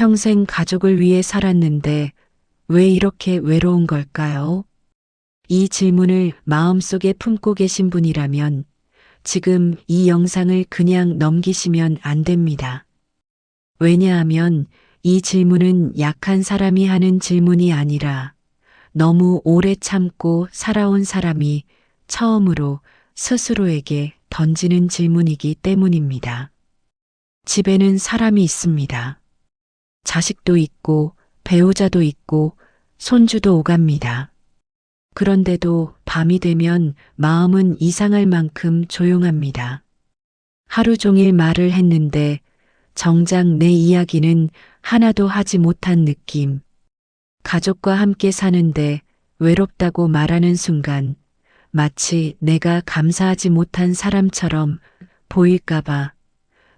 평생 가족을 위해 살았는데 왜 이렇게 외로운 걸까요? 이 질문을 마음속에 품고 계신 분이라면 지금 이 영상을 그냥 넘기시면 안 됩니다. 왜냐하면 이 질문은 약한 사람이 하는 질문이 아니라 너무 오래 참고 살아온 사람이 처음으로 스스로에게 던지는 질문이기 때문입니다. 집에는 사람이 있습니다. 자식도 있고 배우자도 있고 손주도 오갑니다. 그런데도 밤이 되면 마음은 이상할 만큼 조용합니다. 하루 종일 말을 했는데 정작 내 이야기는 하나도 하지 못한 느낌. 가족과 함께 사는데 외롭다고 말하는 순간 마치 내가 감사하지 못한 사람처럼 보일까봐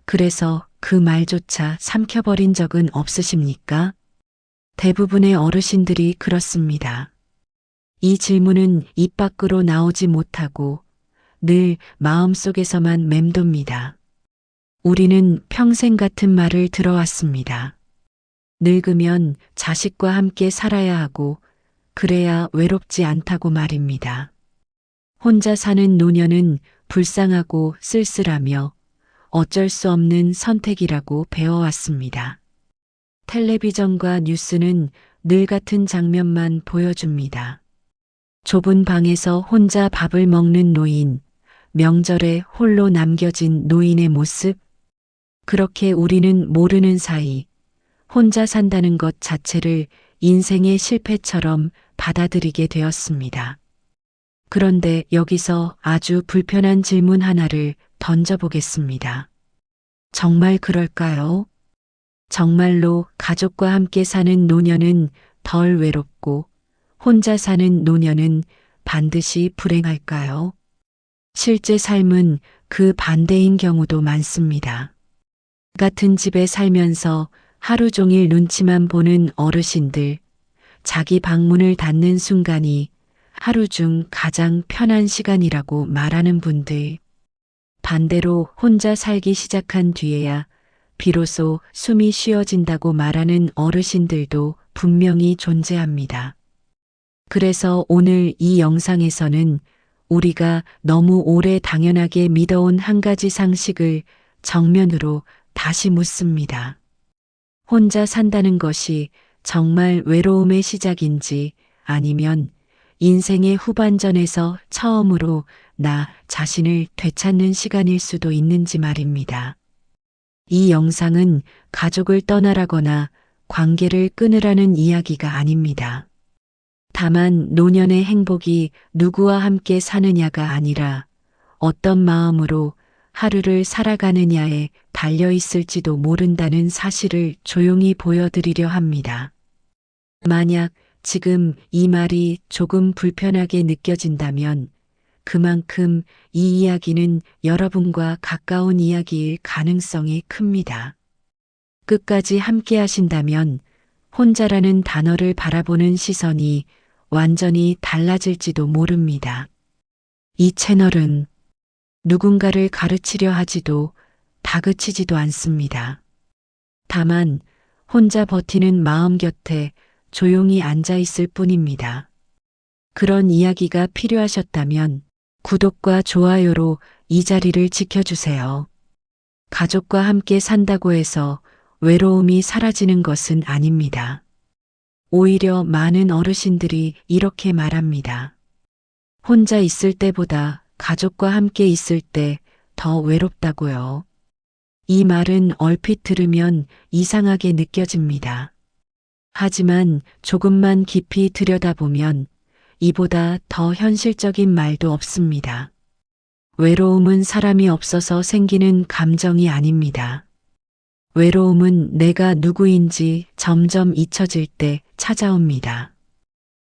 그래서 그 말조차 삼켜버린 적은 없으십니까? 대부분의 어르신들이 그렇습니다. 이 질문은 입 밖으로 나오지 못하고 늘 마음속에서만 맴돕니다. 우리는 평생 같은 말을 들어왔습니다. 늙으면 자식과 함께 살아야 하고 그래야 외롭지 않다고 말입니다. 혼자 사는 노년은 불쌍하고 쓸쓸하며 어쩔 수 없는 선택이라고 배워왔습니다. 텔레비전과 뉴스는 늘 같은 장면만 보여줍니다. 좁은 방에서 혼자 밥을 먹는 노인, 명절에 홀로 남겨진 노인의 모습. 그렇게 우리는 모르는 사이 혼자 산다는 것 자체를 인생의 실패처럼 받아들이게 되었습니다. 그런데 여기서 아주 불편한 질문 하나를 던져보겠습니다. 정말 그럴까요? 정말로 가족과 함께 사는 노년은 덜 외롭고 혼자 사는 노년은 반드시 불행할까요? 실제 삶은 그 반대인 경우도 많습니다. 같은 집에 살면서 하루 종일 눈치만 보는 어르신들, 자기 방문을 닫는 순간이 하루 중 가장 편한 시간이라고 말하는 분들, 반대로 혼자 살기 시작한 뒤에야 비로소 숨이 쉬어진다고 말하는 어르신들도 분명히 존재합니다. 그래서 오늘 이 영상에서는 우리가 너무 오래 당연하게 믿어온 한 가지 상식을 정면으로 다시 묻습니다. 혼자 산다는 것이 정말 외로움의 시작인지 아니면 인생의 후반전에서 처음으로 나 자신을 되찾는 시간일 수도 있는지 말입니다. 이 영상은 가족을 떠나라거나 관계를 끊으라는 이야기가 아닙니다. 다만 노년의 행복이 누구와 함께 사느냐가 아니라 어떤 마음으로 하루를 살아가느냐에 달려 있을지도 모른다는 사실을 조용히 보여드리려 합니다. 만약 지금 이 말이 조금 불편하게 느껴진다면 그만큼 이 이야기는 여러분과 가까운 이야기일 가능성이 큽니다. 끝까지 함께 하신다면 혼자라는 단어를 바라보는 시선이 완전히 달라질지도 모릅니다. 이 채널은 누군가를 가르치려 하지도 다그치지도 않습니다. 다만 혼자 버티는 마음 곁에 조용히 앉아 있을 뿐입니다. 그런 이야기가 필요하셨다면 구독과 좋아요로 이 자리를 지켜주세요. 가족과 함께 산다고 해서 외로움이 사라지는 것은 아닙니다. 오히려 많은 어르신들이 이렇게 말합니다. 혼자 있을 때보다 가족과 함께 있을 때 더 외롭다고요. 이 말은 얼핏 들으면 이상하게 느껴집니다. 하지만 조금만 깊이 들여다보면 이보다 더 현실적인 말도 없습니다. 외로움은 사람이 없어서 생기는 감정이 아닙니다. 외로움은 내가 누구인지 점점 잊혀질 때 찾아옵니다.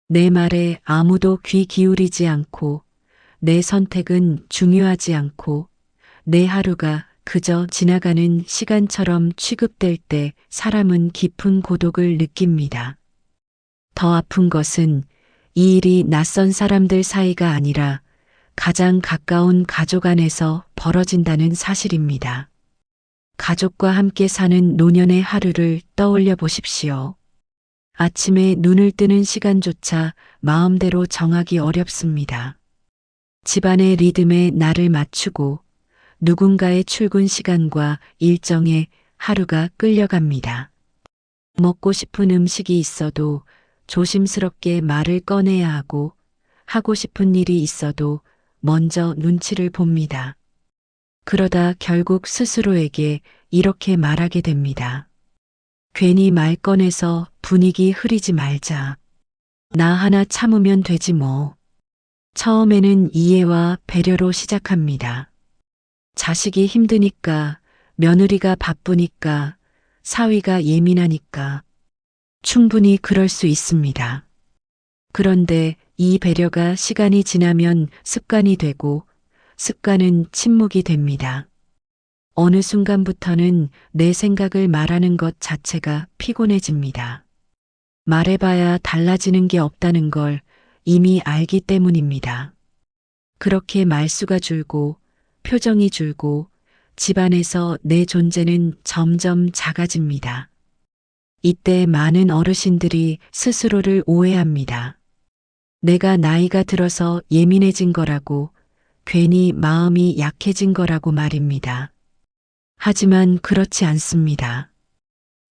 내 말에 아무도 귀 기울이지 않고 내 선택은 중요하지 않고 내 하루가 그저 지나가는 시간처럼 취급될 때 사람은 깊은 고독을 느낍니다. 더 아픈 것은 이 일이 낯선 사람들 사이가 아니라 가장 가까운 가족 안에서 벌어진다는 사실입니다. 가족과 함께 사는 노년의 하루를 떠올려 보십시오. 아침에 눈을 뜨는 시간조차 마음대로 정하기 어렵습니다. 집안의 리듬에 나를 맞추고 누군가의 출근 시간과 일정에 하루가 끌려갑니다. 먹고 싶은 음식이 있어도 조심스럽게 말을 꺼내야 하고 싶은 일이 있어도 먼저 눈치를 봅니다. 그러다 결국 스스로에게 이렇게 말하게 됩니다. 괜히 말 꺼내서 분위기 흐리지 말자. 나 하나 참으면 되지 뭐. 처음에는 이해와 배려로 시작합니다. 자식이 힘드니까, 며느리가 바쁘니까, 사위가 예민하니까. 충분히 그럴 수 있습니다. 그런데 이 배려가 시간이 지나면 습관이 되고 습관은 침묵이 됩니다. 어느 순간부터는 내 생각을 말하는 것 자체가 피곤해집니다. 말해봐야 달라지는 게 없다는 걸 이미 알기 때문입니다. 그렇게 말수가 줄고 표정이 줄고 집안에서 내 존재는 점점 작아집니다. 이때 많은 어르신들이 스스로를 오해합니다. 내가 나이가 들어서 예민해진 거라고, 괜히 마음이 약해진 거라고 말입니다. 하지만 그렇지 않습니다.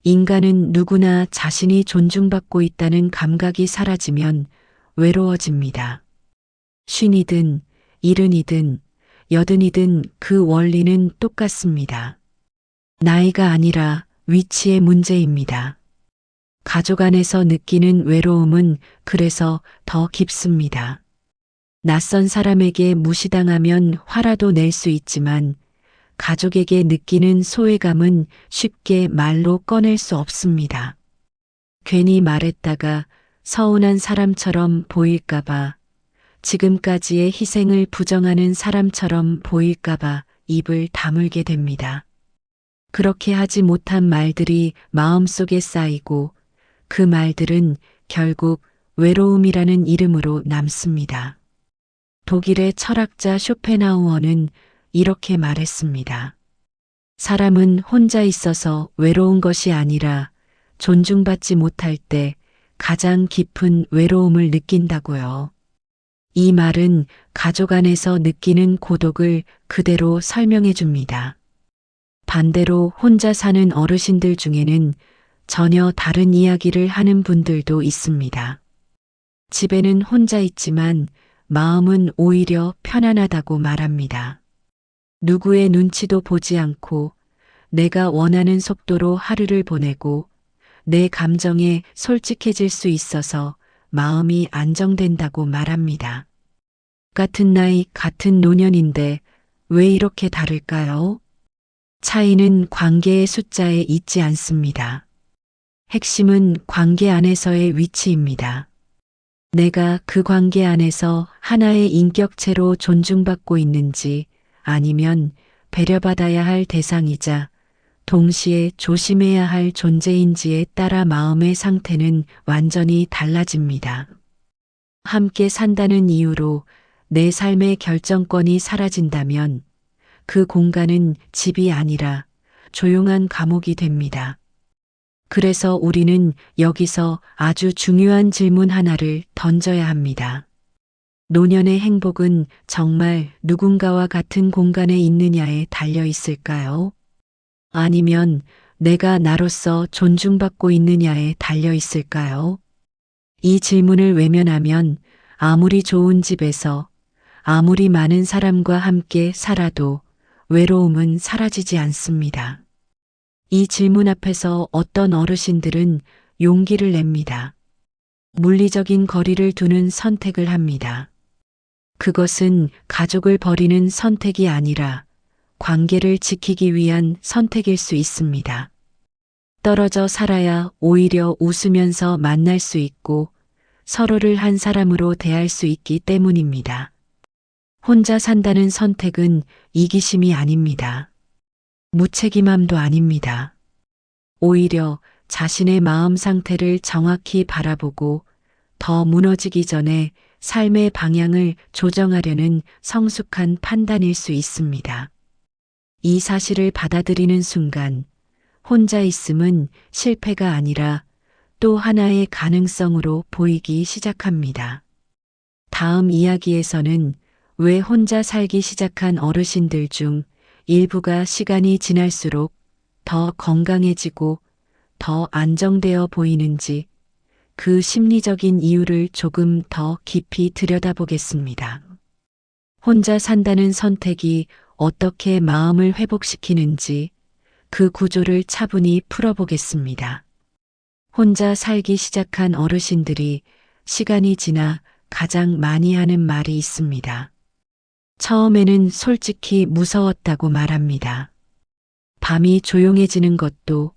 인간은 누구나 자신이 존중받고 있다는 감각이 사라지면 외로워집니다. 쉰이든 일흔이든 여든이든 그 원리는 똑같습니다. 나이가 아니라 위치의 문제입니다. 가족 안에서 느끼는 외로움은 그래서 더 깊습니다. 낯선 사람에게 무시당하면 화라도 낼 수 있지만 가족에게 느끼는 소외감은 쉽게 말로 꺼낼 수 없습니다. 괜히 말했다가 서운한 사람처럼 보일까봐, 지금까지의 희생을 부정하는 사람처럼 보일까봐 입을 다물게 됩니다. 그렇게 하지 못한 말들이 마음속에 쌓이고 그 말들은 결국 외로움이라는 이름으로 남습니다. 독일의 철학자 쇼펜하우어는 이렇게 말했습니다. 사람은 혼자 있어서 외로운 것이 아니라 존중받지 못할 때 가장 깊은 외로움을 느낀다고요. 이 말은 가족 안에서 느끼는 고독을 그대로 설명해 줍니다. 반대로 혼자 사는 어르신들 중에는 전혀 다른 이야기를 하는 분들도 있습니다. 집에는 혼자 있지만 마음은 오히려 편안하다고 말합니다. 누구의 눈치도 보지 않고 내가 원하는 속도로 하루를 보내고 내 감정에 솔직해질 수 있어서 마음이 안정된다고 말합니다. 같은 나이, 같은 노년인데 왜 이렇게 다를까요? 차이는 관계의 숫자에 있지 않습니다. 핵심은 관계 안에서의 위치입니다. 내가 그 관계 안에서 하나의 인격체로 존중받고 있는지 아니면 배려받아야 할 대상이자 동시에 조심해야 할 존재인지에 따라 마음의 상태는 완전히 달라집니다. 함께 산다는 이유로 내 삶의 결정권이 사라진다면 그 공간은 집이 아니라 조용한 감옥이 됩니다. 그래서 우리는 여기서 아주 중요한 질문 하나를 던져야 합니다. 노년의 행복은 정말 누군가와 같은 공간에 있느냐에 달려 있을까요? 아니면 내가 나로서 존중받고 있느냐에 달려 있을까요? 이 질문을 외면하면 아무리 좋은 집에서 아무리 많은 사람과 함께 살아도 외로움은 사라지지 않습니다. 이 질문 앞에서 어떤 어르신들은 용기를 냅니다. 물리적인 거리를 두는 선택을 합니다. 그것은 가족을 버리는 선택이 아니라 관계를 지키기 위한 선택일 수 있습니다. 떨어져 살아야 오히려 웃으면서 만날 수 있고 서로를 한 사람으로 대할 수 있기 때문입니다. 혼자 산다는 선택은 이기심이 아닙니다. 무책임함도 아닙니다. 오히려 자신의 마음 상태를 정확히 바라보고 더 무너지기 전에 삶의 방향을 조정하려는 성숙한 판단일 수 있습니다. 이 사실을 받아들이는 순간 혼자 있음은 실패가 아니라 또 하나의 가능성으로 보이기 시작합니다. 다음 이야기에서는 왜 혼자 살기 시작한 어르신들 중 일부가 시간이 지날수록 더 건강해지고 더 안정되어 보이는지 그 심리적인 이유를 조금 더 깊이 들여다보겠습니다. 혼자 산다는 선택이 어떻게 마음을 회복시키는지 그 구조를 차분히 풀어보겠습니다. 혼자 살기 시작한 어르신들이 시간이 지나 가장 많이 하는 말이 있습니다. 처음에는 솔직히 무서웠다고 말합니다. 밤이 조용해지는 것도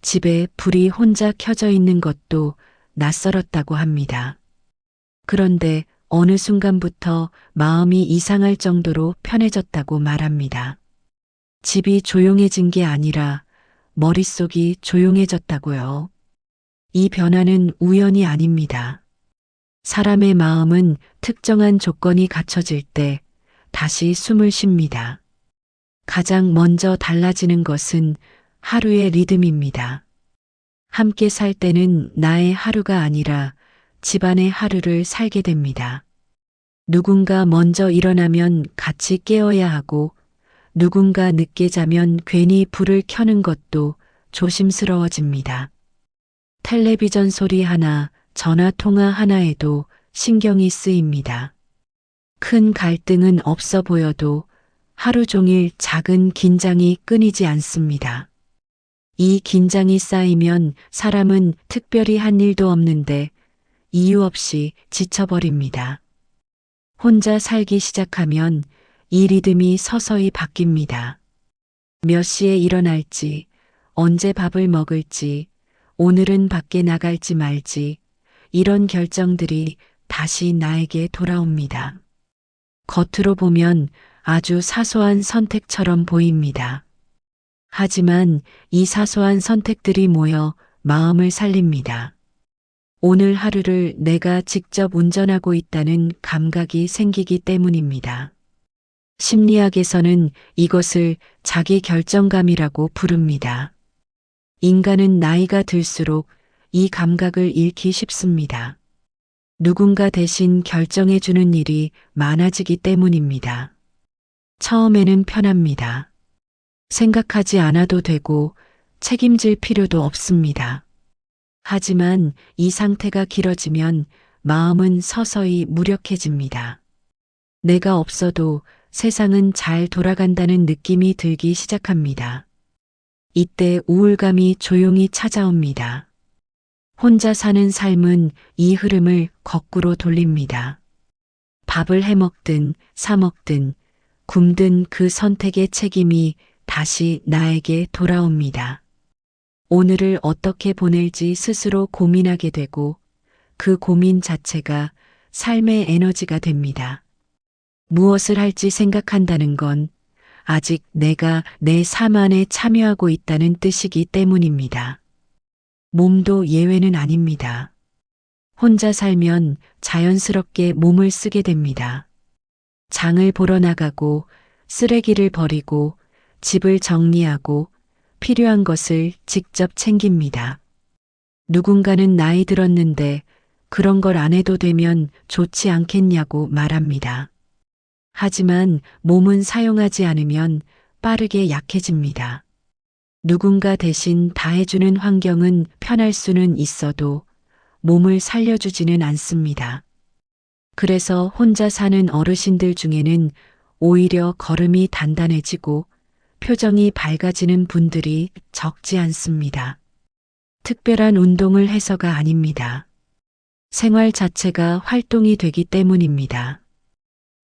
집에 불이 혼자 켜져 있는 것도 낯설었다고 합니다. 그런데 어느 순간부터 마음이 이상할 정도로 편해졌다고 말합니다. 집이 조용해진 게 아니라 머릿속이 조용해졌다고요. 이 변화는 우연이 아닙니다. 사람의 마음은 특정한 조건이 갖춰질 때 다시 숨을 쉽니다. 가장 먼저 달라지는 것은 하루의 리듬입니다. 함께 살 때는 나의 하루가 아니라 집안의 하루를 살게 됩니다. 누군가 먼저 일어나면 같이 깨어야 하고 누군가 늦게 자면 괜히 불을 켜는 것도 조심스러워집니다. 텔레비전 소리 하나, 전화 통화 하나에도 신경이 쓰입니다. 큰 갈등은 없어 보여도 하루 종일 작은 긴장이 끊이지 않습니다. 이 긴장이 쌓이면 사람은 특별히 한 일도 없는데 이유 없이 지쳐버립니다. 혼자 살기 시작하면 이 리듬이 서서히 바뀝니다. 몇 시에 일어날지, 언제 밥을 먹을지, 오늘은 밖에 나갈지 말지, 이런 결정들이 다시 나에게 돌아옵니다. 겉으로 보면 아주 사소한 선택처럼 보입니다. 하지만 이 사소한 선택들이 모여 마음을 살립니다. 오늘 하루를 내가 직접 운전하고 있다는 감각이 생기기 때문입니다. 심리학에서는 이것을 자기 결정감이라고 부릅니다. 인간은 나이가 들수록 이 감각을 잃기 쉽습니다. 누군가 대신 결정해 주는 일이 많아지기 때문입니다. 처음에는 편합니다. 생각하지 않아도 되고 책임질 필요도 없습니다. 하지만 이 상태가 길어지면 마음은 서서히 무력해집니다. 내가 없어도 세상은 잘 돌아간다는 느낌이 들기 시작합니다. 이때 우울감이 조용히 찾아옵니다. 혼자 사는 삶은 이 흐름을 거꾸로 돌립니다. 밥을 해먹든 사먹든 굶든 그 선택의 책임이 다시 나에게 돌아옵니다. 오늘을 어떻게 보낼지 스스로 고민하게 되고 그 고민 자체가 삶의 에너지가 됩니다. 무엇을 할지 생각한다는 건 아직 내가 내 삶 안에 참여하고 있다는 뜻이기 때문입니다. 몸도 예외는 아닙니다. 혼자 살면 자연스럽게 몸을 쓰게 됩니다. 장을 보러 나가고 쓰레기를 버리고 집을 정리하고 필요한 것을 직접 챙깁니다. 누군가는 나이 들었는데 그런 걸 안 해도 되면 좋지 않겠냐고 말합니다. 하지만 몸은 사용하지 않으면 빠르게 약해집니다. 누군가 대신 다 해주는 환경은 편할 수는 있어도 몸을 살려주지는 않습니다. 그래서 혼자 사는 어르신들 중에는 오히려 걸음이 단단해지고 표정이 밝아지는 분들이 적지 않습니다. 특별한 운동을 해서가 아닙니다. 생활 자체가 활동이 되기 때문입니다.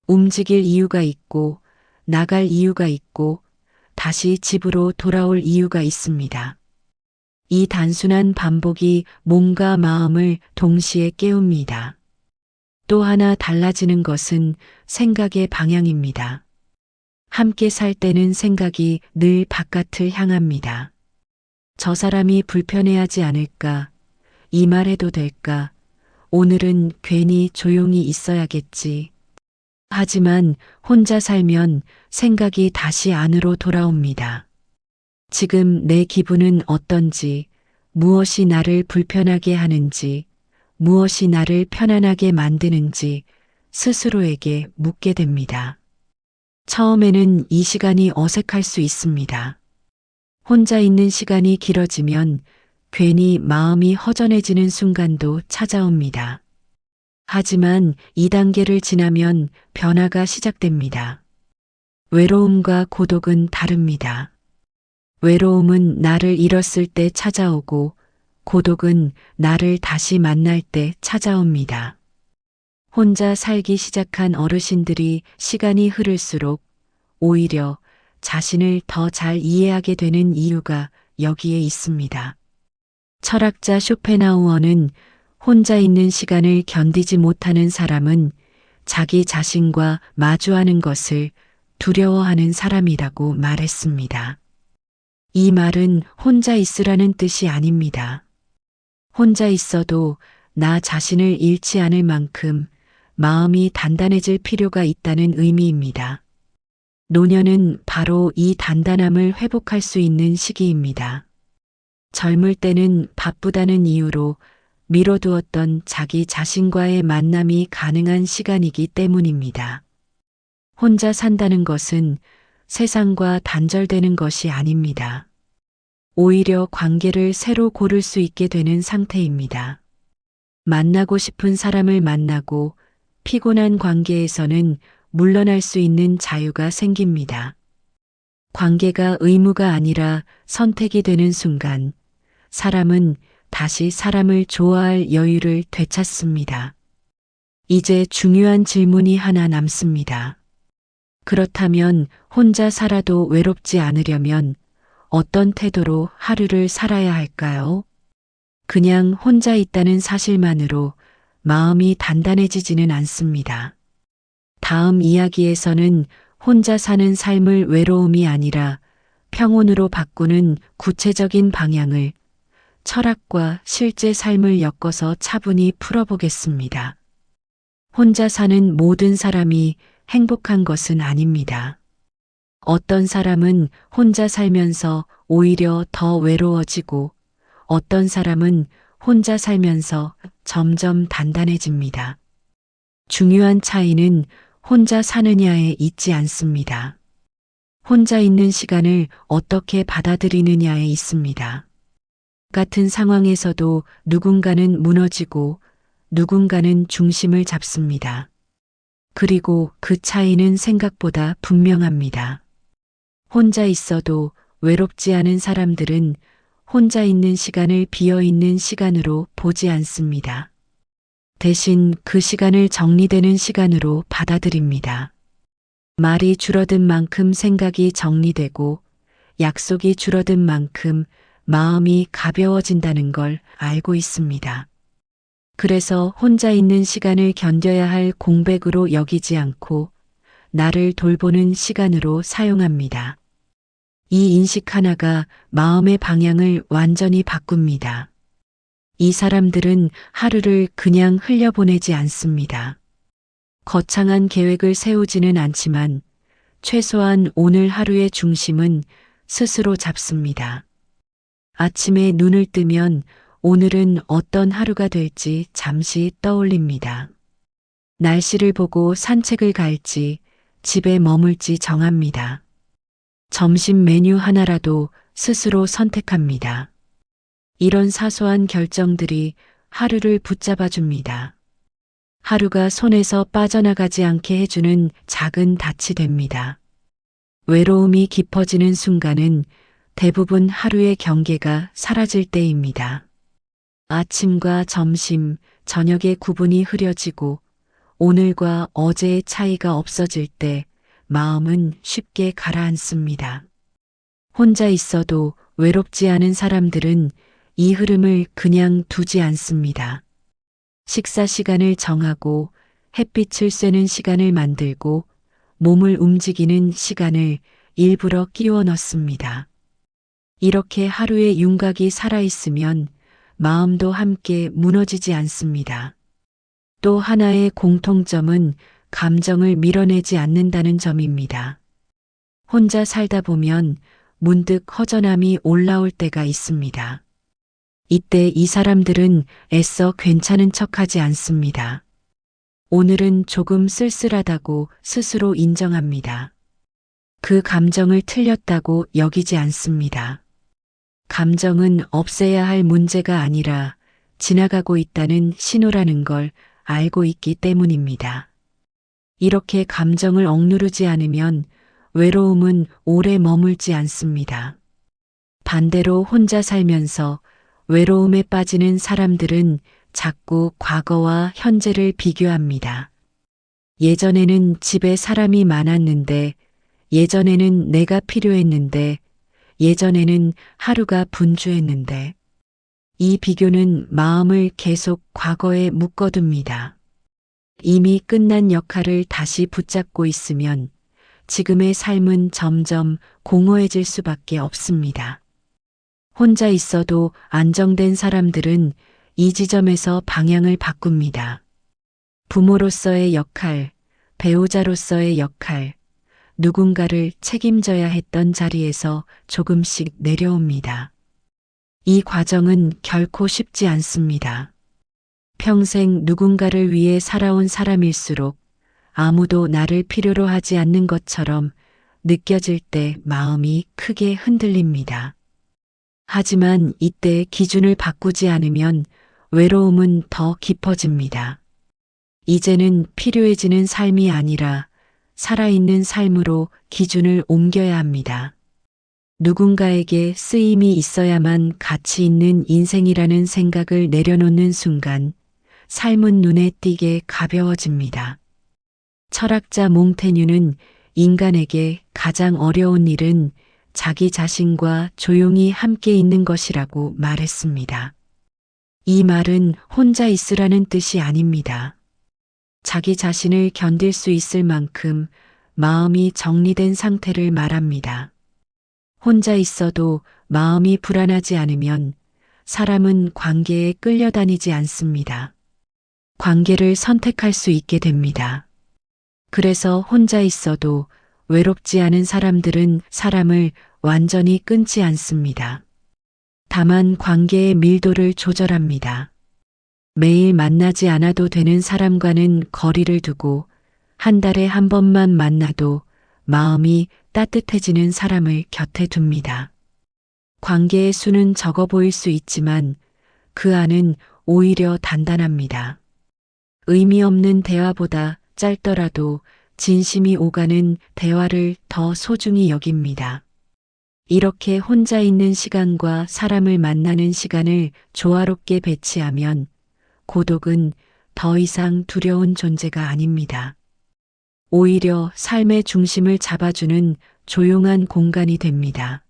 움직일 이유가 있고 나갈 이유가 있고 다시 집으로 돌아올 이유가 있습니다. 이 단순한 반복이 몸과 마음을 동시에 깨웁니다. 또 하나 달라지는 것은 생각의 방향입니다. 함께 살 때는 생각이 늘 바깥을 향합니다. 저 사람이 불편해하지 않을까? 이 말 해도 될까? 오늘은 괜히 조용히 있어야겠지. 하지만 혼자 살면 생각이 다시 안으로 돌아옵니다. 지금 내 기분은 어떤지, 무엇이 나를 불편하게 하는지, 무엇이 나를 편안하게 만드는지 스스로에게 묻게 됩니다. 처음에는 이 시간이 어색할 수 있습니다. 혼자 있는 시간이 길어지면 괜히 마음이 허전해지는 순간도 찾아옵니다. 하지만 이 단계를 지나면 변화가 시작됩니다. 외로움과 고독은 다릅니다. 외로움은 나를 잃었을 때 찾아오고 고독은 나를 다시 만날 때 찾아옵니다. 혼자 살기 시작한 어르신들이 시간이 흐를수록 오히려 자신을 더 잘 이해하게 되는 이유가 여기에 있습니다. 철학자 쇼펜하우어는 혼자 있는 시간을 견디지 못하는 사람은 자기 자신과 마주하는 것을 두려워하는 사람이라고 말했습니다. 이 말은 혼자 있으라는 뜻이 아닙니다. 혼자 있어도 나 자신을 잃지 않을 만큼 마음이 단단해질 필요가 있다는 의미입니다. 노년은 바로 이 단단함을 회복할 수 있는 시기입니다. 젊을 때는 바쁘다는 이유로 미뤄두었던 자기 자신과의 만남이 가능한 시간이기 때문입니다. 혼자 산다는 것은 세상과 단절되는 것이 아닙니다. 오히려 관계를 새로 고를 수 있게 되는 상태입니다. 만나고 싶은 사람을 만나고 피곤한 관계에서는 물러날 수 있는 자유가 생깁니다. 관계가 의무가 아니라 선택이 되는 순간 사람은 다시 사람을 좋아할 여유를 되찾습니다. 이제 중요한 질문이 하나 남습니다. 그렇다면 혼자 살아도 외롭지 않으려면 어떤 태도로 하루를 살아야 할까요? 그냥 혼자 있다는 사실만으로 마음이 단단해지지는 않습니다. 다음 이야기에서는 혼자 사는 삶을 외로움이 아니라 평온으로 바꾸는 구체적인 방향을 철학과 실제 삶을 엮어서 차분히 풀어보겠습니다. 혼자 사는 모든 사람이 행복한 것은 아닙니다. 어떤 사람은 혼자 살면서 오히려 더 외로워지고 어떤 사람은 혼자 살면서 점점 단단해집니다. 중요한 차이는 혼자 사느냐에 있지 않습니다. 혼자 있는 시간을 어떻게 받아들이느냐에 있습니다. 같은 상황에서도 누군가는 무너지고 누군가는 중심을 잡습니다. 그리고 그 차이는 생각보다 분명합니다. 혼자 있어도 외롭지 않은 사람들은 혼자 있는 시간을 비어있는 시간으로 보지 않습니다. 대신 그 시간을 정리되는 시간으로 받아들입니다. 말이 줄어든 만큼 생각이 정리되고 약속이 줄어든 만큼 마음이 가벼워진다는 걸 알고 있습니다. 그래서 혼자 있는 시간을 견뎌야 할 공백으로 여기지 않고 나를 돌보는 시간으로 사용합니다. 이 인식 하나가 마음의 방향을 완전히 바꿉니다. 이 사람들은 하루를 그냥 흘려보내지 않습니다. 거창한 계획을 세우지는 않지만 최소한 오늘 하루의 중심은 스스로 잡습니다. 아침에 눈을 뜨면 오늘은 어떤 하루가 될지 잠시 떠올립니다. 날씨를 보고 산책을 갈지 집에 머물지 정합니다. 점심 메뉴 하나라도 스스로 선택합니다. 이런 사소한 결정들이 하루를 붙잡아 줍니다. 하루가 손에서 빠져나가지 않게 해주는 작은 닻이 됩니다. 외로움이 깊어지는 순간은 대부분 하루의 경계가 사라질 때입니다. 아침과 점심, 저녁의 구분이 흐려지고 오늘과 어제의 차이가 없어질 때 마음은 쉽게 가라앉습니다. 혼자 있어도 외롭지 않은 사람들은 이 흐름을 그냥 두지 않습니다. 식사 시간을 정하고 햇빛을 쐬는 시간을 만들고 몸을 움직이는 시간을 일부러 끼워 넣습니다. 이렇게 하루의 윤곽이 살아있으면 마음도 함께 무너지지 않습니다. 또 하나의 공통점은 감정을 밀어내지 않는다는 점입니다. 혼자 살다 보면 문득 허전함이 올라올 때가 있습니다. 이때 이 사람들은 애써 괜찮은 척하지 않습니다. 오늘은 조금 쓸쓸하다고 스스로 인정합니다. 그 감정을 틀렸다고 여기지 않습니다. 감정은 없애야 할 문제가 아니라 지나가고 있다는 신호라는 걸 알고 있기 때문입니다. 이렇게 감정을 억누르지 않으면 외로움은 오래 머물지 않습니다. 반대로 혼자 살면서 외로움에 빠지는 사람들은 자꾸 과거와 현재를 비교합니다. 예전에는 집에 사람이 많았는데, 예전에는 내가 필요했는데, 예전에는 하루가 분주했는데, 이 비교는 마음을 계속 과거에 묶어둡니다. 이미 끝난 역할을 다시 붙잡고 있으면 지금의 삶은 점점 공허해질 수밖에 없습니다. 혼자 있어도 안정된 사람들은 이 지점에서 방향을 바꿉니다. 부모로서의 역할, 배우자로서의 역할, 누군가를 책임져야 했던 자리에서 조금씩 내려옵니다. 이 과정은 결코 쉽지 않습니다. 평생 누군가를 위해 살아온 사람일수록 아무도 나를 필요로 하지 않는 것처럼 느껴질 때 마음이 크게 흔들립니다. 하지만 이때 기준을 바꾸지 않으면 외로움은 더 깊어집니다. 이제는 필요해지는 삶이 아니라 살아있는 삶으로 기준을 옮겨야 합니다. 누군가에게 쓰임이 있어야만 가치 있는 인생이라는 생각을 내려놓는 순간 삶은 눈에 띄게 가벼워집니다. 철학자 몽테뉴는 인간에게 가장 어려운 일은 자기 자신과 조용히 함께 있는 것이라고 말했습니다. 이 말은 혼자 있으라는 뜻이 아닙니다. 자기 자신을 견딜 수 있을 만큼 마음이 정리된 상태를 말합니다. 혼자 있어도 마음이 불안하지 않으면 사람은 관계에 끌려다니지 않습니다. 관계를 선택할 수 있게 됩니다. 그래서 혼자 있어도 외롭지 않은 사람들은 사람을 완전히 끊지 않습니다. 다만 관계의 밀도를 조절합니다. 매일 만나지 않아도 되는 사람과는 거리를 두고 한 달에 한 번만 만나도 마음이 따뜻해지는 사람을 곁에 둡니다. 관계의 수는 적어 보일 수 있지만 그 안은 오히려 단단합니다. 의미 없는 대화보다 짧더라도 진심이 오가는 대화를 더 소중히 여깁니다. 이렇게 혼자 있는 시간과 사람을 만나는 시간을 조화롭게 배치하면 고독은 더 이상 두려운 존재가 아닙니다. 오히려 삶의 중심을 잡아주는 조용한 공간이 됩니다.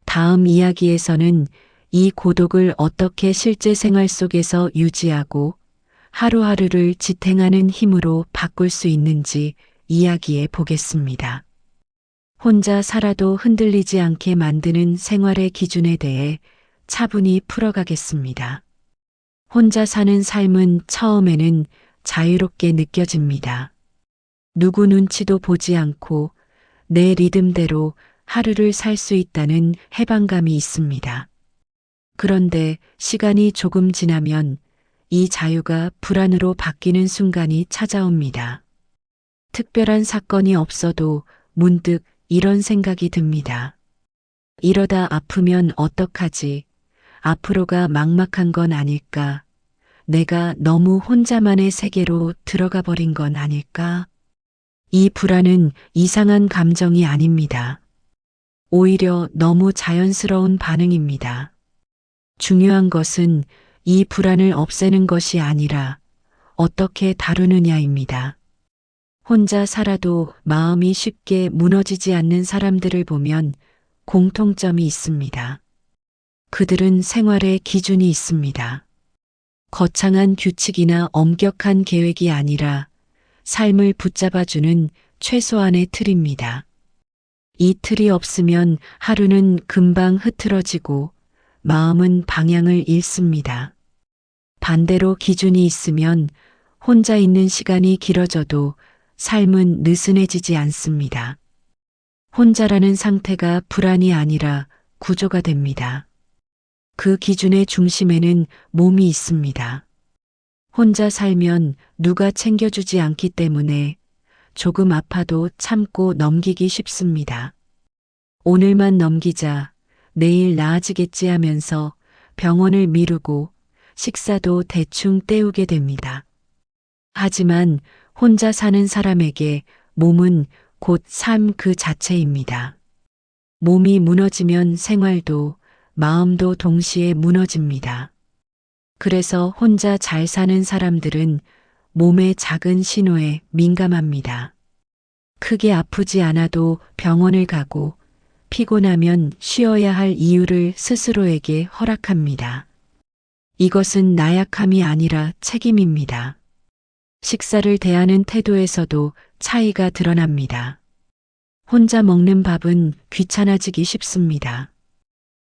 다음 이야기에서는 이 고독을 어떻게 실제 생활 속에서 유지하고 하루하루를 지탱하는 힘으로 바꿀 수 있는지 이야기해 보겠습니다. 혼자 살아도 흔들리지 않게 만드는 생활의 기준에 대해 차분히 풀어가겠습니다. 혼자 사는 삶은 처음에는 자유롭게 느껴집니다. 누구 눈치도 보지 않고 내 리듬대로 하루를 살 수 있다는 해방감이 있습니다. 그런데 시간이 조금 지나면 이 자유가 불안으로 바뀌는 순간이 찾아옵니다. 특별한 사건이 없어도 문득 이런 생각이 듭니다. 이러다 아프면 어떡하지? 앞으로가 막막한 건 아닐까? 내가 너무 혼자만의 세계로 들어가 버린 건 아닐까? 이 불안은 이상한 감정이 아닙니다. 오히려 너무 자연스러운 반응입니다. 중요한 것은 이 불안을 없애는 것이 아니라 어떻게 다루느냐입니다. 혼자 살아도 마음이 쉽게 무너지지 않는 사람들을 보면 공통점이 있습니다. 그들은 생활에 기준이 있습니다. 거창한 규칙이나 엄격한 계획이 아니라 삶을 붙잡아주는 최소한의 틀입니다. 이 틀이 없으면 하루는 금방 흐트러지고 마음은 방향을 잃습니다. 반대로 기준이 있으면 혼자 있는 시간이 길어져도 삶은 느슨해지지 않습니다. 혼자라는 상태가 불안이 아니라 구조가 됩니다. 그 기준의 중심에는 몸이 있습니다. 혼자 살면 누가 챙겨주지 않기 때문에 조금 아파도 참고 넘기기 쉽습니다. 오늘만 넘기자, 내일 나아지겠지 하면서 병원을 미루고 식사도 대충 때우게 됩니다. 하지만 혼자 사는 사람에게 몸은 곧 삶 그 자체입니다. 몸이 무너지면 생활도 마음도 동시에 무너집니다. 그래서 혼자 잘 사는 사람들은 몸의 작은 신호에 민감합니다. 크게 아프지 않아도 병원을 가고 피곤하면 쉬어야 할 이유를 스스로에게 허락합니다. 이것은 나약함이 아니라 책임입니다. 식사를 대하는 태도에서도 차이가 드러납니다. 혼자 먹는 밥은 귀찮아지기 쉽습니다.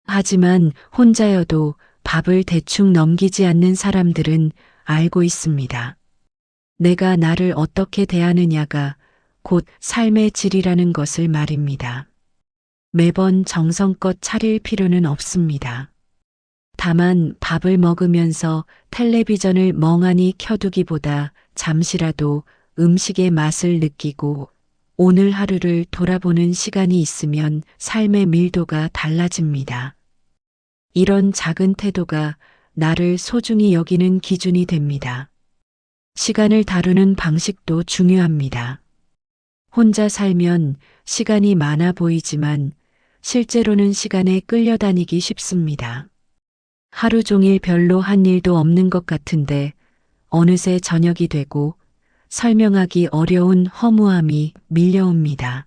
하지만 혼자여도 밥을 대충 넘기지 않는 사람들은 알고 있습니다. 내가 나를 어떻게 대하느냐가 곧 삶의 질이라는 것을 말입니다. 매번 정성껏 차릴 필요는 없습니다. 다만 밥을 먹으면서 텔레비전을 멍하니 켜두기보다 잠시라도 음식의 맛을 느끼고 오늘 하루를 돌아보는 시간이 있으면 삶의 밀도가 달라집니다. 이런 작은 태도가 나를 소중히 여기는 기준이 됩니다. 시간을 다루는 방식도 중요합니다. 혼자 살면 시간이 많아 보이지만 실제로는 시간에 끌려다니기 쉽습니다. 하루 종일 별로 한 일도 없는 것 같은데 어느새 저녁이 되고 설명하기 어려운 허무함이 밀려옵니다.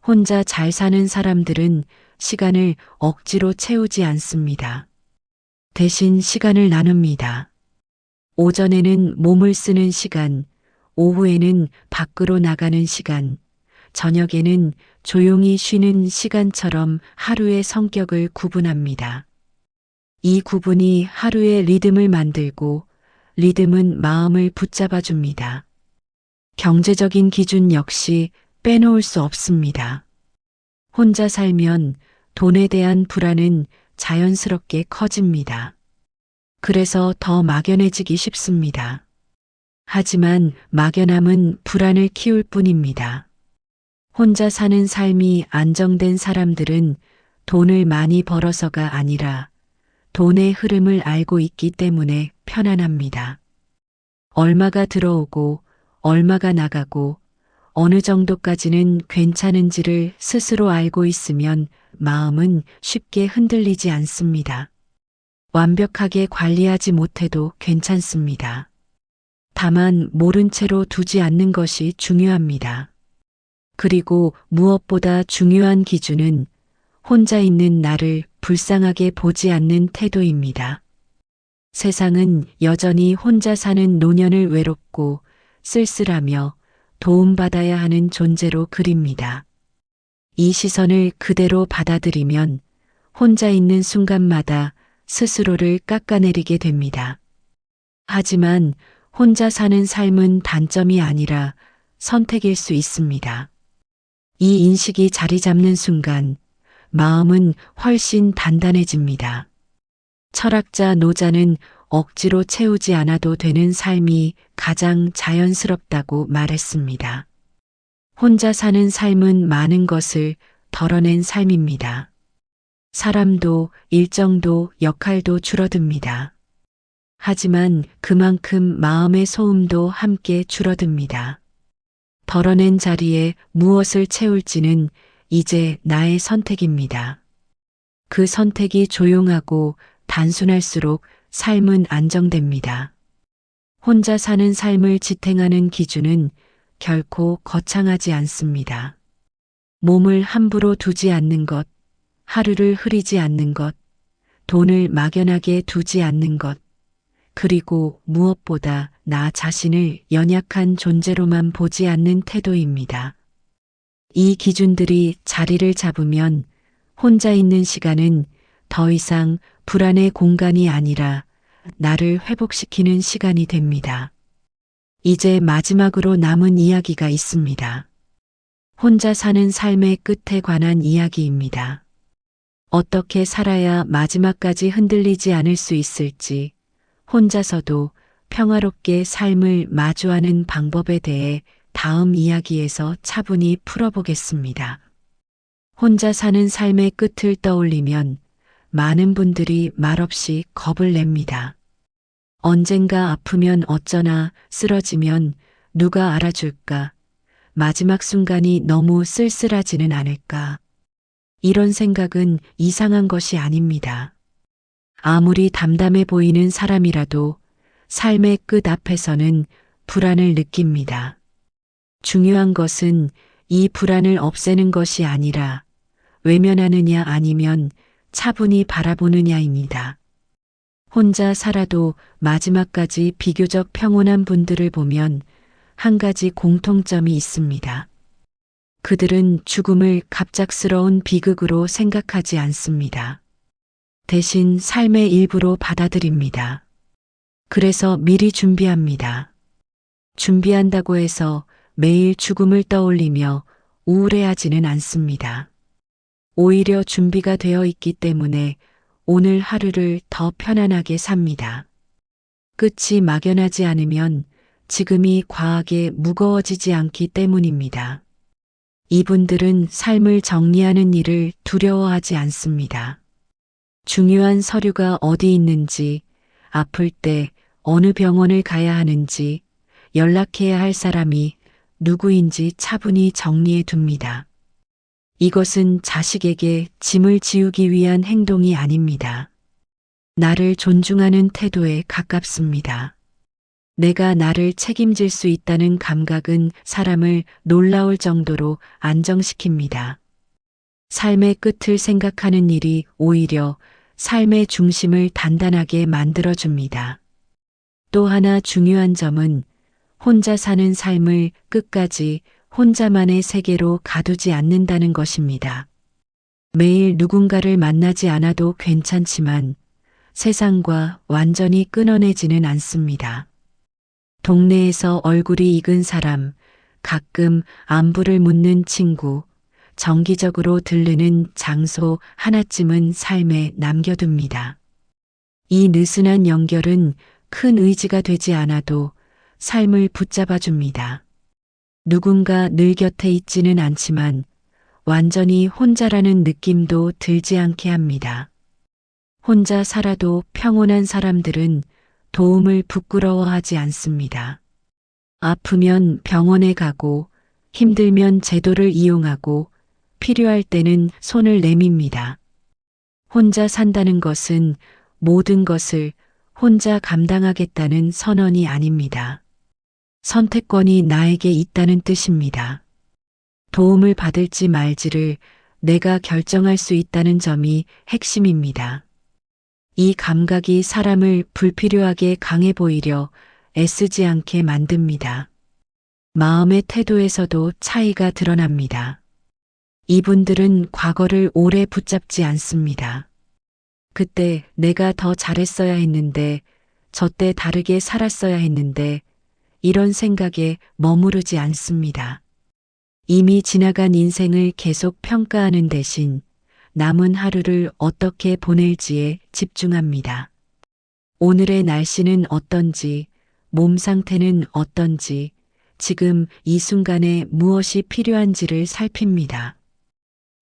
혼자 잘 사는 사람들은 시간을 억지로 채우지 않습니다. 대신 시간을 나눕니다. 오전에는 몸을 쓰는 시간, 오후에는 밖으로 나가는 시간, 저녁에는 조용히 쉬는 시간처럼 하루의 성격을 구분합니다. 이 구분이 하루의 리듬을 만들고 리듬은 마음을 붙잡아 줍니다. 경제적인 기준 역시 빼놓을 수 없습니다. 혼자 살면 돈에 대한 불안은 자연스럽게 커집니다. 그래서 더 막연해지기 쉽습니다. 하지만 막연함은 불안을 키울 뿐입니다. 혼자 사는 삶이 안정된 사람들은 돈을 많이 벌어서가 아니라 돈의 흐름을 알고 있기 때문에 편안합니다. 얼마가 들어오고 얼마가 나가고 어느 정도까지는 괜찮은지를 스스로 알고 있으면 마음은 쉽게 흔들리지 않습니다. 완벽하게 관리하지 못해도 괜찮습니다. 다만 모른 채로 두지 않는 것이 중요합니다. 그리고 무엇보다 중요한 기준은 혼자 있는 나를 불쌍하게 보지 않는 태도입니다. 세상은 여전히 혼자 사는 노년을 외롭고 쓸쓸하며 도움받아야 하는 존재로 그립니다. 이 시선을 그대로 받아들이면 혼자 있는 순간마다 스스로를 깎아내리게 됩니다. 하지만 혼자 사는 삶은 단점이 아니라 선택일 수 있습니다. 이 인식이 자리 잡는 순간 마음은 훨씬 단단해집니다. 철학자 노자는 억지로 채우지 않아도 되는 삶이 가장 자연스럽다고 말했습니다. 혼자 사는 삶은 많은 것을 덜어낸 삶입니다. 사람도 일정도 역할도 줄어듭니다. 하지만 그만큼 마음의 소음도 함께 줄어듭니다. 덜어낸 자리에 무엇을 채울지는 이제 나의 선택입니다. 그 선택이 조용하고 단순할수록 삶은 안정됩니다. 혼자 사는 삶을 지탱하는 기준은 결코 거창하지 않습니다. 몸을 함부로 두지 않는 것, 하루를 흐리지 않는 것, 돈을 막연하게 두지 않는 것, 그리고 무엇보다 나 자신을 연약한 존재로만 보지 않는 태도입니다. 이 기준들이 자리를 잡으면 혼자 있는 시간은 더 이상 불안의 공간이 아니라 나를 회복시키는 시간이 됩니다. 이제 마지막으로 남은 이야기가 있습니다. 혼자 사는 삶의 끝에 관한 이야기입니다. 어떻게 살아야 마지막까지 흔들리지 않을 수 있을지, 혼자서도 평화롭게 삶을 마주하는 방법에 대해 다음 이야기에서 차분히 풀어보겠습니다. 혼자 사는 삶의 끝을 떠올리면 많은 분들이 말없이 겁을 냅니다. 언젠가 아프면 어쩌나, 쓰러지면 누가 알아줄까, 마지막 순간이 너무 쓸쓸하지는 않을까. 이런 생각은 이상한 것이 아닙니다. 아무리 담담해 보이는 사람이라도 삶의 끝 앞에서는 불안을 느낍니다. 중요한 것은 이 불안을 없애는 것이 아니라 외면하느냐 아니면 차분히 바라보느냐입니다. 혼자 살아도 마지막까지 비교적 평온한 분들을 보면 한 가지 공통점이 있습니다. 그들은 죽음을 갑작스러운 비극으로 생각하지 않습니다. 대신 삶의 일부로 받아들입니다. 그래서 미리 준비합니다. 준비한다고 해서 매일 죽음을 떠올리며 우울해하지는 않습니다. 오히려 준비가 되어 있기 때문에 오늘 하루를 더 편안하게 삽니다. 끝이 막연하지 않으면 지금이 과하게 무거워지지 않기 때문입니다. 이분들은 삶을 정리하는 일을 두려워하지 않습니다. 중요한 서류가 어디 있는지, 아플 때 어느 병원을 가야 하는지, 연락해야 할 사람이 누구인지 차분히 정리해 둡니다. 이것은 자식에게 짐을 지우기 위한 행동이 아닙니다. 나를 존중하는 태도에 가깝습니다. 내가 나를 책임질 수 있다는 감각은 사람을 놀라울 정도로 안정시킵니다. 삶의 끝을 생각하는 일이 오히려 삶의 중심을 단단하게 만들어줍니다. 또 하나 중요한 점은 혼자 사는 삶을 끝까지 혼자만의 세계로 가두지 않는다는 것입니다. 매일 누군가를 만나지 않아도 괜찮지만 세상과 완전히 끊어내지는 않습니다. 동네에서 얼굴이 익은 사람, 가끔 안부를 묻는 친구, 정기적으로 들르는 장소 하나쯤은 삶에 남겨둡니다. 이 느슨한 연결은 큰 의지가 되지 않아도 삶을 붙잡아줍니다. 누군가 늘 곁에 있지는 않지만 완전히 혼자라는 느낌도 들지 않게 합니다. 혼자 살아도 평온한 사람들은 도움을 부끄러워하지 않습니다. 아프면 병원에 가고 힘들면 제도를 이용하고 필요할 때는 손을 내밉니다. 혼자 산다는 것은 모든 것을 혼자 감당하겠다는 선언이 아닙니다. 선택권이 나에게 있다는 뜻입니다. 도움을 받을지 말지를 내가 결정할 수 있다는 점이 핵심입니다. 이 감각이 사람을 불필요하게 강해 보이려 애쓰지 않게 만듭니다. 마음의 태도에서도 차이가 드러납니다. 이분들은 과거를 오래 붙잡지 않습니다. 그때 내가 더 잘했어야 했는데, 저때 다르게 살았어야 했는데, 이런 생각에 머무르지 않습니다. 이미 지나간 인생을 계속 평가하는 대신 남은 하루를 어떻게 보낼지에 집중합니다. 오늘의 날씨는 어떤지, 몸 상태는 어떤지, 지금 이 순간에 무엇이 필요한지를 살핍니다.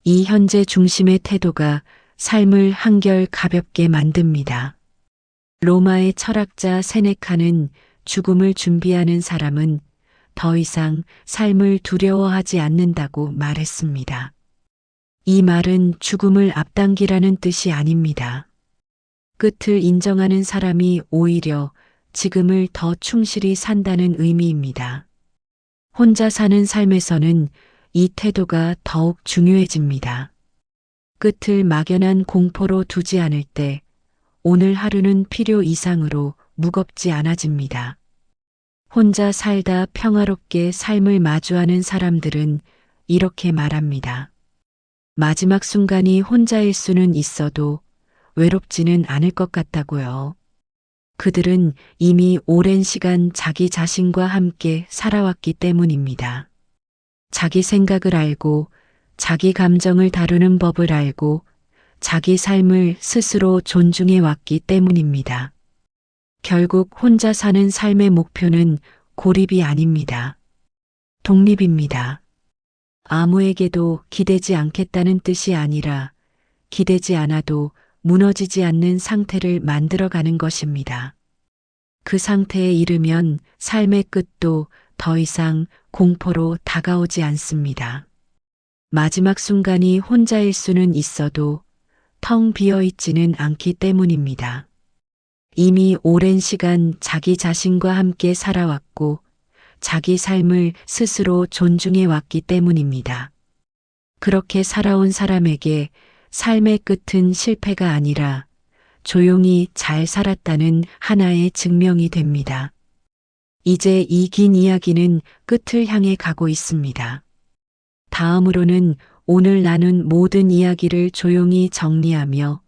이 현재 중심의 태도가 삶을 한결 가볍게 만듭니다. 로마의 철학자 세네카는 죽음을 준비하는 사람은 더 이상 삶을 두려워하지 않는다고 말했습니다. 이 말은 죽음을 앞당기라는 뜻이 아닙니다. 끝을 인정하는 사람이 오히려 지금을 더 충실히 산다는 의미입니다. 혼자 사는 삶에서는 이 태도가 더욱 중요해집니다. 끝을 막연한 공포로 두지 않을 때 오늘 하루는 필요 이상으로 무겁지 않아집니다. 혼자 살다 평화롭게 삶을 마주하는 사람들은 이렇게 말합니다. 마지막 순간이 혼자일 수는 있어도 외롭지는 않을 것 같다고요. 그들은 이미 오랜 시간 자기 자신과 함께 살아왔기 때문입니다. 자기 생각을 알고, 자기 감정을 다루는 법을 알고, 자기 삶을 스스로 존중해 왔기 때문입니다. 결국 혼자 사는 삶의 목표는 고립이 아닙니다. 독립입니다. 아무에게도 기대지 않겠다는 뜻이 아니라 기대지 않아도 무너지지 않는 상태를 만들어가는 것입니다. 그 상태에 이르면 삶의 끝도 더 이상 공포로 다가오지 않습니다. 마지막 순간이 혼자일 수는 있어도 텅 비어 있지는 않기 때문입니다. 이미 오랜 시간 자기 자신과 함께 살아왔고 자기 삶을 스스로 존중해 왔기 때문입니다. 그렇게 살아온 사람에게 삶의 끝은 실패가 아니라 조용히 잘 살았다는 하나의 증명이 됩니다. 이제 이 긴 이야기는 끝을 향해 가고 있습니다. 다음으로는 오늘 나눈 모든 이야기를 조용히 정리하며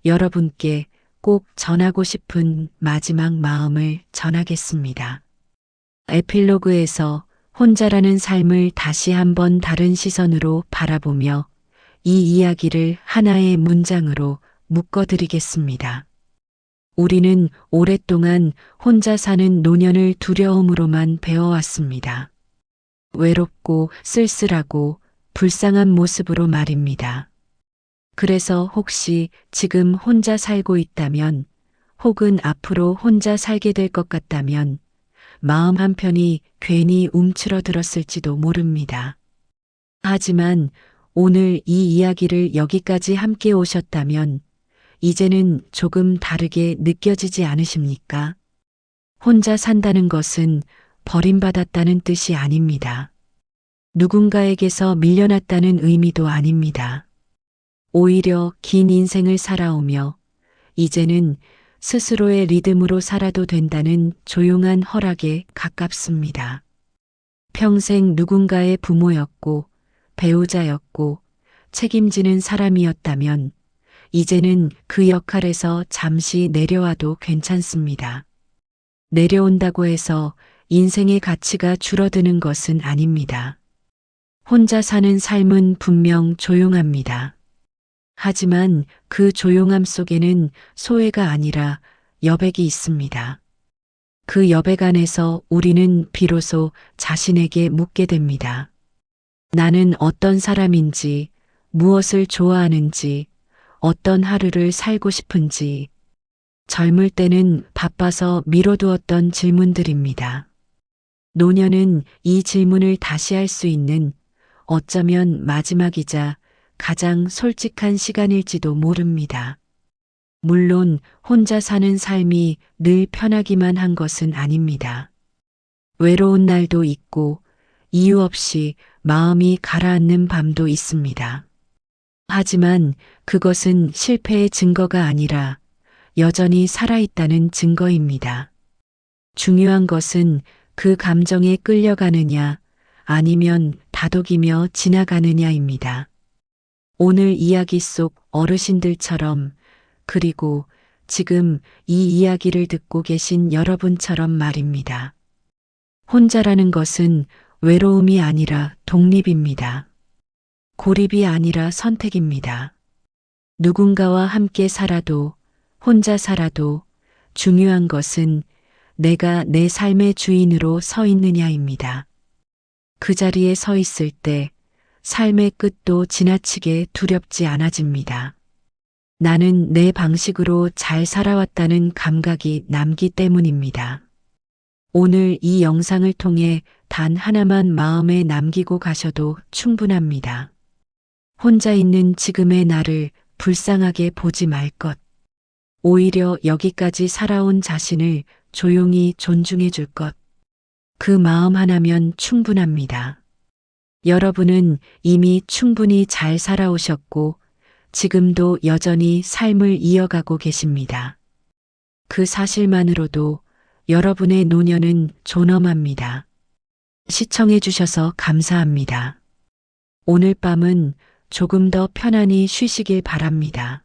여러분께 꼭 전하고 싶은 마지막 마음을 전하겠습니다. 에필로그에서 혼자라는 삶을 다시 한번 다른 시선으로 바라보며 이 이야기를 하나의 문장으로 묶어드리겠습니다. 우리는 오랫동안 혼자 사는 노년을 두려움으로만 배워왔습니다. 외롭고 쓸쓸하고 불쌍한 모습으로 말입니다. 그래서 혹시 지금 혼자 살고 있다면, 혹은 앞으로 혼자 살게 될 것 같다면 마음 한편이 괜히 움츠러들었을지도 모릅니다. 하지만 오늘 이 이야기를 여기까지 함께 오셨다면 이제는 조금 다르게 느껴지지 않으십니까? 혼자 산다는 것은 버림받았다는 뜻이 아닙니다. 누군가에게서 밀려났다는 의미도 아닙니다. 오히려 긴 인생을 살아오며 이제는 스스로의 리듬으로 살아도 된다는 조용한 허락에 가깝습니다. 평생 누군가의 부모였고 배우자였고 책임지는 사람이었다면 이제는 그 역할에서 잠시 내려와도 괜찮습니다. 내려온다고 해서 인생의 가치가 줄어드는 것은 아닙니다. 혼자 사는 삶은 분명 조용합니다. 하지만 그 조용함 속에는 소외가 아니라 여백이 있습니다. 그 여백 안에서 우리는 비로소 자신에게 묻게 됩니다. 나는 어떤 사람인지, 무엇을 좋아하는지, 어떤 하루를 살고 싶은지. 젊을 때는 바빠서 미뤄두었던 질문들입니다. 노년은 이 질문을 다시 할 수 있는 어쩌면 마지막이자 가장 솔직한 시간일지도 모릅니다. 물론 혼자 사는 삶이 늘 편하기만 한 것은 아닙니다. 외로운 날도 있고 이유 없이 마음이 가라앉는 밤도 있습니다. 하지만 그것은 실패의 증거가 아니라 여전히 살아있다는 증거입니다. 중요한 것은 그 감정에 끌려가느냐 아니면 다독이며 지나가느냐입니다. 오늘 이야기 속 어르신들처럼, 그리고 지금 이 이야기를 듣고 계신 여러분처럼 말입니다. 혼자라는 것은 외로움이 아니라 독립입니다. 고립이 아니라 선택입니다. 누군가와 함께 살아도 혼자 살아도 중요한 것은 내가 내 삶의 주인으로 서 있느냐입니다. 그 자리에 서 있을 때 삶의 끝도 지나치게 두렵지 않아집니다. 나는 내 방식으로 잘 살아왔다는 감각이 남기 때문입니다. 오늘 이 영상을 통해 단 하나만 마음에 남기고 가셔도 충분합니다. 혼자 있는 지금의 나를 불쌍하게 보지 말 것. 오히려 여기까지 살아온 자신을 조용히 존중해 줄 것. 그 마음 하나면 충분합니다. 여러분은 이미 충분히 잘 살아오셨고 지금도 여전히 삶을 이어가고 계십니다. 그 사실만으로도 여러분의 노년은 존엄합니다. 시청해 주셔서 감사합니다. 오늘 밤은 조금 더 편안히 쉬시길 바랍니다.